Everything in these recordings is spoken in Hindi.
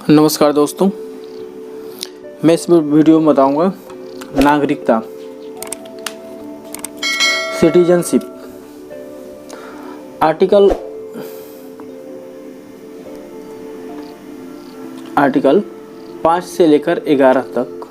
नमस्कार दोस्तों, मैं इस वीडियो में बताऊंगा नागरिकता, सिटीजनशिप। आर्टिकल 5 से लेकर 11 तक,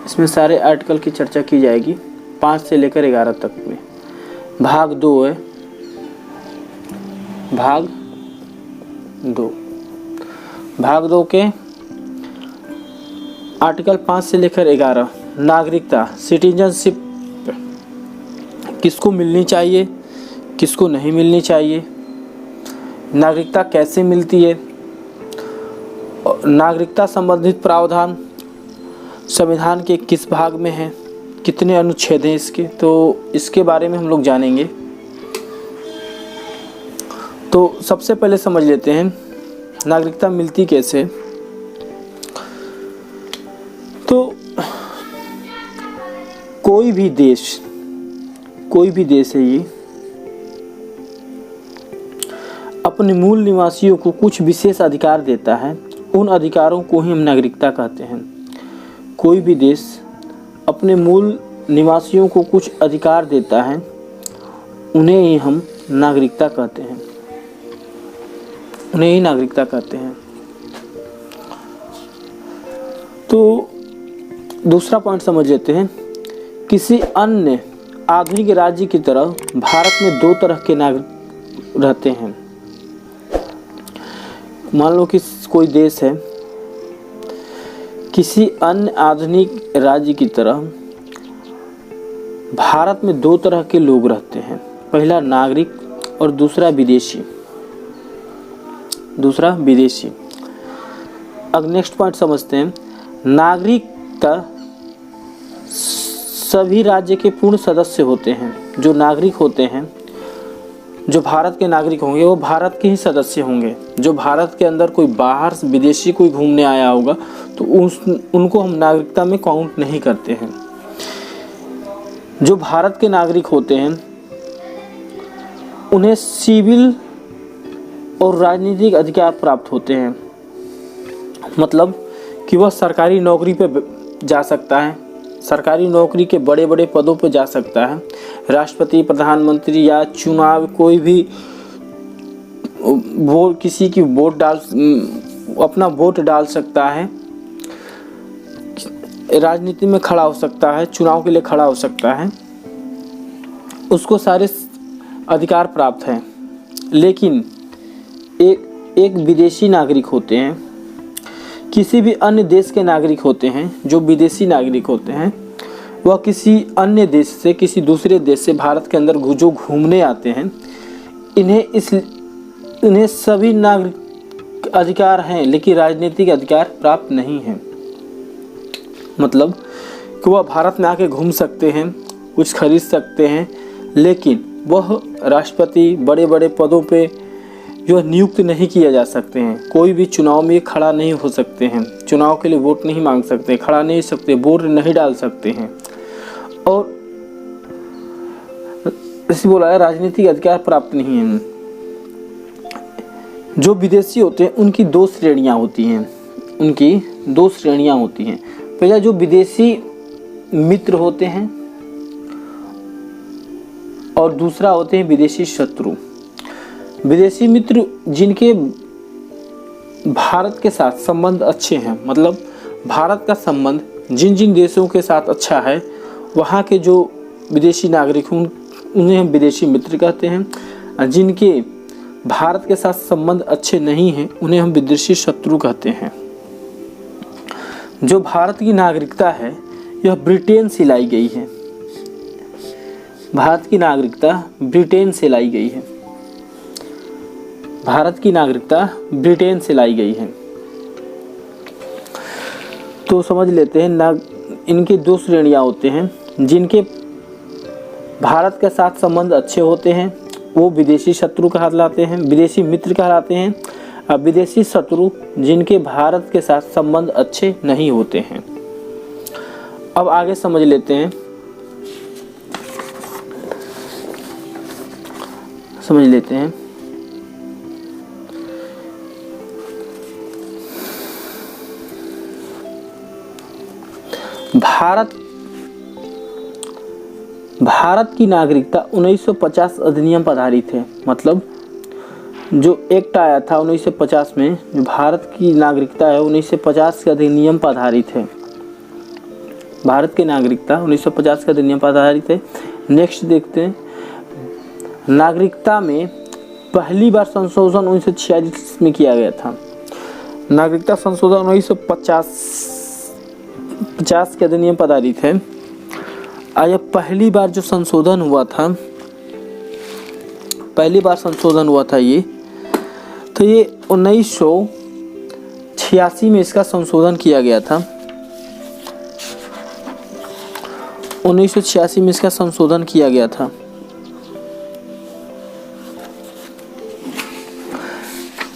इसमें सारे आर्टिकल की चर्चा की जाएगी। 5 से लेकर 11 तक में भाग 2 है। भाग 2 के आर्टिकल 5 से लेकर 11 नागरिकता, सिटीजनशिप किसको मिलनी चाहिए, किसको नहीं मिलनी चाहिए, नागरिकता कैसे मिलती है, नागरिकता संबंधित प्रावधान संविधान के किस भाग में है, कितने अनुच्छेद हैं इसके, तो इसके बारे में हम लोग जानेंगे। तो सबसे पहले समझ लेते हैं नागरिकता मिलती कैसे। तो कोई भी देश है ये अपने मूल निवासियों को कुछ विशेष अधिकार देता है, उन अधिकारों को ही हम नागरिकता कहते हैं। कोई भी देश अपने मूल निवासियों को कुछ अधिकार देता है, उन्हें ही हम नागरिकता कहते हैं, उन्हें ही नागरिकता कहते हैं। तो दूसरा पॉइंट समझ लेते हैं। किसी अन्य आधुनिक राज्य की तरह भारत में 2 तरह के नागरिक रहते हैं। मान लो कि कोई देश है, किसी अन्य आधुनिक राज्य की तरह भारत में 2 तरह के लोग रहते हैं। पहला नागरिक और दूसरा विदेशी। अब नेक्स्ट पॉइंट समझते हैं। नागरिकता सभी राज्य के पूर्ण सदस्य होते हैं। जो नागरिक होते हैं, जो भारत के नागरिक होंगे, वो भारत के ही सदस्य होंगे। जो भारत के अंदर कोई बाहर से विदेशी कोई घूमने आया होगा तो उनको हम नागरिकता में काउंट नहीं करते हैं। जो भारत के नागरिक होते हैं उन्हें सिविल और राजनीतिक अधिकार प्राप्त होते हैं। मतलब कि वह सरकारी नौकरी पे जा सकता है, सरकारी नौकरी के बड़े बड़े पदों पर जा सकता है। राष्ट्रपति, प्रधानमंत्री या चुनाव, कोई भी वो किसी की अपना वोट डाल सकता है, राजनीति में खड़ा हो सकता है, चुनाव के लिए खड़ा हो सकता है, उसको सारे अधिकार प्राप्त हैं। लेकिन एक विदेशी नागरिक होते हैं, किसी भी अन्य देश के नागरिक होते हैं। जो विदेशी नागरिक होते हैं वह किसी अन्य देश से, किसी दूसरे देश से भारत के अंदर जो घूमने आते हैं, इन्हें सभी नागरिक अधिकार हैं, लेकिन राजनीतिक अधिकार प्राप्त नहीं हैं। मतलब कि वह भारत में आके घूम सकते हैं, कुछ खरीद सकते हैं, लेकिन वह राष्ट्रपति, बड़े बड़े पदों पे जो नियुक्त नहीं किया जा सकते हैं। कोई भी चुनाव में खड़ा नहीं हो सकते हैं, चुनाव के लिए वोट नहीं मांग सकते, खड़ा नहीं सकते, वोट नहीं डाल सकते हैं। और इसी बोला है राजनीतिक अधिकार प्राप्त नहीं है। जो विदेशी होते हैं उनकी 2 श्रेणियां होती हैं। पहला जो विदेशी मित्र होते हैं और दूसरा होते हैं विदेशी शत्रु। विदेशी मित्र जिनके भारत के साथ संबंध अच्छे हैं, मतलब भारत का संबंध जिन देशों के साथ अच्छा है, वहाँ के जो विदेशी नागरिक हैं उन्हें हम विदेशी मित्र कहते हैं। और जिनके भारत के साथ संबंध अच्छे नहीं हैं उन्हें हम विदेशी शत्रु कहते हैं। जो भारत की नागरिकता है यह ब्रिटेन से लाई गई है। भारत की नागरिकता ब्रिटेन से लाई गई है। तो समझ लेते हैं इनके 2 श्रेणियां होते हैं। जिनके भारत के साथ संबंध अच्छे होते हैं वो विदेशी शत्रु कहलाते हैं, विदेशी मित्र कहलाते हैं। और विदेशी शत्रु जिनके भारत के साथ संबंध अच्छे नहीं होते हैं। अब आगे समझ लेते हैं। भारत की नागरिकता 1950 अधिनियम पर आधारित है। मतलब जो एक्ट आया था 1950 में, जो भारत की नागरिकता है 1950 के अधिनियम पर आधारित है। भारत की नागरिकता 1950 के अधिनियम पर आधारित है। नेक्स्ट देखते हैं, नागरिकता में पहली बार संशोधन 1946 में किया गया था। नागरिकता संशोधन 1950 के अधिनियम पर आधारित है। आज पहली बार जो संशोधन हुआ था, पहली बार संशोधन हुआ था ये 1986 में इसका संशोधन किया गया था। 1986 में इसका संशोधन किया गया था।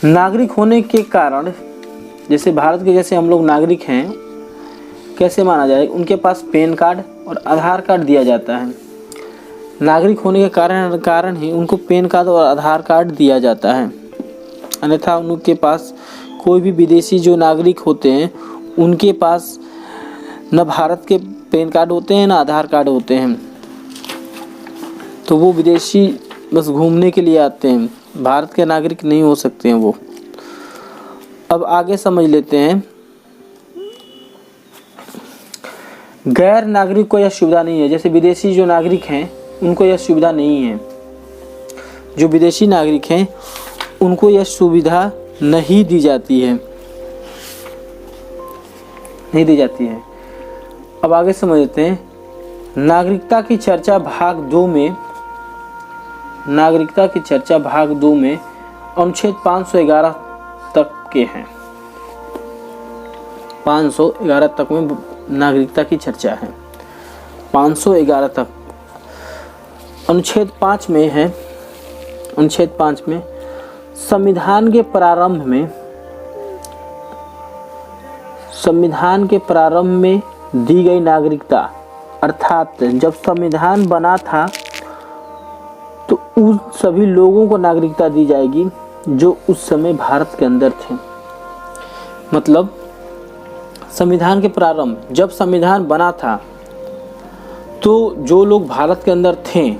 नागरिक होने के कारण, जैसे भारत के जैसे हम लोग नागरिक हैं, कैसे माना जाए, उनके पास पैन कार्ड और आधार कार्ड दिया जाता है। नागरिक होने के कारण ही उनको पैन कार्ड और आधार कार्ड दिया जाता है। अन्यथा उनके पास कोई भी विदेशी जो नागरिक होते हैं उनके पास न भारत के पैन कार्ड होते हैं न आधार कार्ड होते हैं, तो वो विदेशी बस घूमने के लिए आते हैं, भारत के नागरिक नहीं हो सकते हैं वो। अब आगे समझ लेते हैं, गैर नागरिक को यह सुविधा नहीं है। जैसे विदेशी जो नागरिक हैं उनको यह सुविधा नहीं है। जो विदेशी नागरिक हैं उनको यह सुविधा नहीं दी जाती है, नहीं दी जाती है। अब आगे समझ लेते हैं, नागरिकता की चर्चा भाग 2 में, नागरिकता की चर्चा भाग 2 में अनुच्छेद 511 तक के हैं। 511 तक में नागरिकता की चर्चा है। 511 तक अनुच्छेद 5 में है। अनुच्छेद 5 में संविधान के प्रारंभ में दी गई नागरिकता, अर्थात जब संविधान बना था तो उन सभी लोगों को नागरिकता दी जाएगी जो उस समय भारत के अंदर थे। मतलब संविधान के प्रारंभ, जब संविधान बना था तो जो लोग भारत के अंदर थे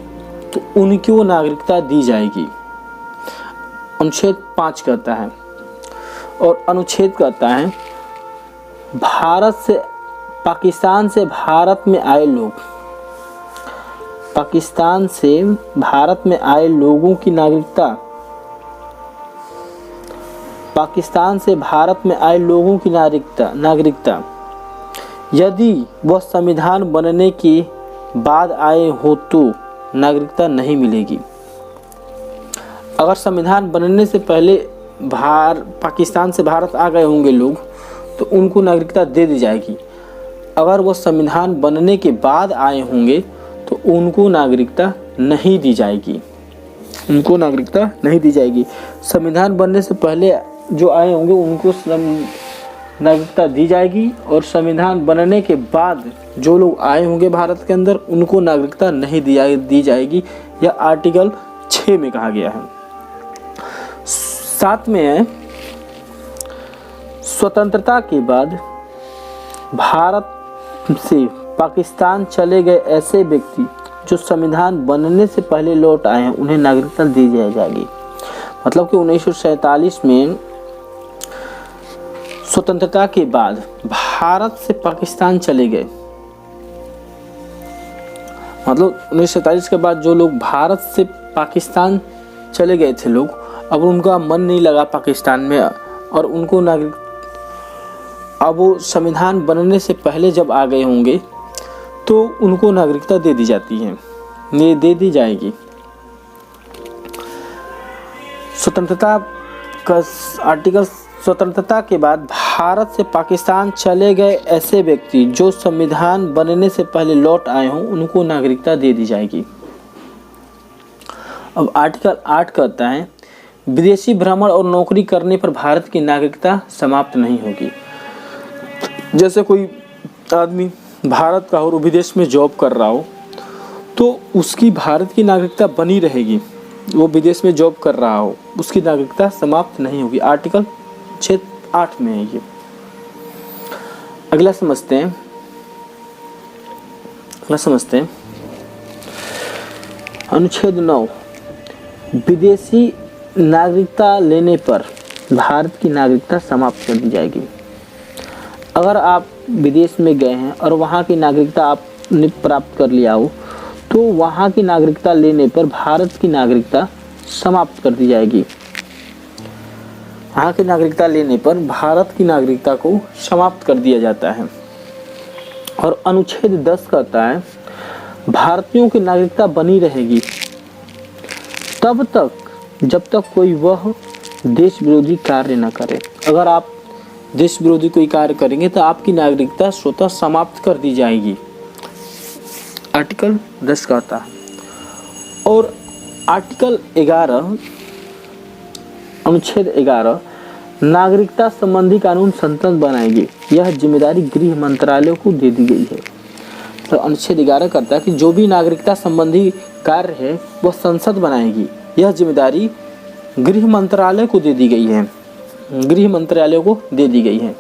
तो उनकी वो नागरिकता दी जाएगी, अनुच्छेद 5 कहता है। और अनुच्छेद कहता है पाकिस्तान से भारत में आए लोग, पाकिस्तान से भारत में आए लोगों की नागरिकता, पाकिस्तान से भारत में आए लोगों की नागरिकता यदि वह संविधान बनने के बाद आए हो तो नागरिकता नहीं मिलेगी। अगर संविधान बनने से पहले पाकिस्तान से भारत आ गए होंगे लोग तो उनको नागरिकता दे दी जाएगी। अगर वो संविधान बनने के बाद आए होंगे तो उनको नागरिकता नहीं दी जाएगी, उनको नागरिकता नहीं दी जाएगी। संविधान बनने से पहले जो आए होंगे उनको नागरिकता दी जाएगी, और संविधान बनने के बाद जो लोग आए होंगे भारत के अंदर उनको नागरिकता नहीं दी जाएगी। यह आर्टिकल 6 में कहा गया है। 7 में है, स्वतंत्रता के बाद भारत से पाकिस्तान चले गए ऐसे व्यक्ति जो संविधान बनने से पहले लौट आए हैं उन्हें नागरिकता दी जाएगी। मतलब कि 1947 में स्वतंत्रता के बाद भारत से पाकिस्तान चले गए, मतलब 1947 के बाद जो लोग भारत से पाकिस्तान चले गए थे लोग, अब उनका मन नहीं लगा पाकिस्तान में और उनको अब वो संविधान बनने से पहले जब आ गए होंगे तो उनको नागरिकता दे दी जाती है, ये दे दी जाएगी। स्वतंत्रता का आर्टिकल, स्वतंत्रता के बाद भारत से पाकिस्तान चले गए ऐसे व्यक्ति जो संविधान बनने से पहले लौट आए हों उनको नागरिकता दे दी जाएगी। अब आर्टिकल 8 कहता है विदेशी भ्रमण और नौकरी करने पर भारत की नागरिकता समाप्त नहीं होगी। जैसे कोई आदमी भारत का और विदेश में जॉब कर रहा हो तो उसकी भारत की नागरिकता बनी रहेगी, वो विदेश में जॉब कर रहा हो उसकी नागरिकता समाप्त नहीं होगी। आर्टिकल 6(8) में है ये। अगला समझते हैं, अगला समझते हैं। अनुच्छेद 9, विदेशी नागरिकता लेने पर भारत की नागरिकता समाप्त कर दी जाएगी। अगर आप विदेश में गए हैं और वहाँ की नागरिकता आपने प्राप्त कर लिया हो तो वहाँ की नागरिकता लेने पर भारत की नागरिकता समाप्त कर दी जाएगी। वहाँ की नागरिकता लेने पर भारत की नागरिकता को समाप्त कर दिया जाता है। और अनुच्छेद 10 कहता है भारतीयों की नागरिकता बनी रहेगी तब तक जब तक कोई वह देश विरोधी कार्य न करे। अगर आप देश विरोधी कोई कार्य करेंगे तो आपकी नागरिकता स्वतः समाप्त कर दी जाएगी, आर्टिकल 10 कहता है। और आर्टिकल 11 अनुच्छेद 11 नागरिकता संबंधी कानून संसद बनाएगी, यह जिम्मेदारी गृह मंत्रालय को दे दी गई है। तो अनुच्छेद 11 करता है कि जो भी नागरिकता संबंधी कार्य है वह संसद बनाएगी, यह जिम्मेदारी गृह मंत्रालय को दे दी गई है, गृह मंत्रालय को दे दी गई है।